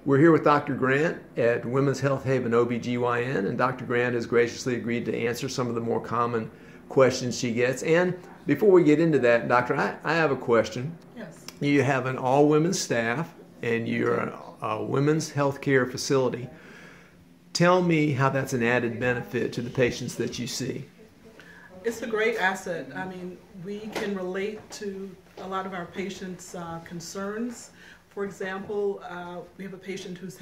We're here with Dr. Grant at Women's Health Haven OB/GYN, and Dr. Grant has graciously agreed to answer some of the more common questions she gets. And before we get into that, Doctor, I have a question. Yes. You have an all-women's staff, and you're a women's healthcare facility. Tell me how that's an added benefit to the patients that you see. It's a great asset. I mean, we can relate to a lot of our patients' concerns. For example, we have a patient who's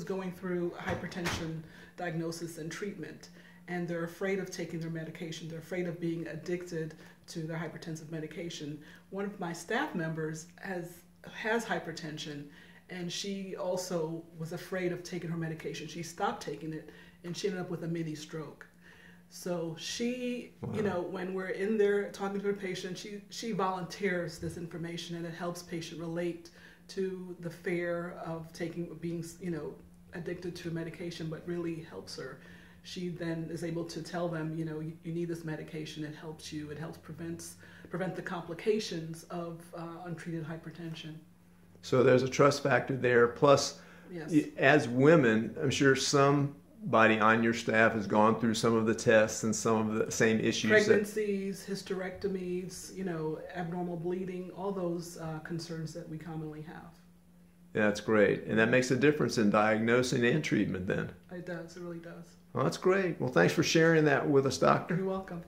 going through hypertension diagnosis and treatment, and they're afraid of taking their medication. They're afraid of being addicted to their hypertensive medication. One of my staff members has hypertension, and she also was afraid of taking her medication. She stopped taking it, and she ended up with a mini stroke. So she, you know, when we're in there talking to a patient, she volunteers this information, and it helps patient relate to the fear of being, you know, addicted to medication, but really helps her. She then is able to tell them, you know, you need this medication. It helps you. It helps prevent the complications of untreated hypertension. So there's a trust factor there. Plus, yes, as women, I'm sure somebody on your staff has gone through some of the tests and some of the same issues. Pregnancies, hysterectomies, you know, abnormal bleeding, all those concerns that we commonly have. That's great. And that makes a difference in diagnosing and treatment then. It does. It really does. Well, that's great. Well, thanks for sharing that with us, Doctor. You're welcome.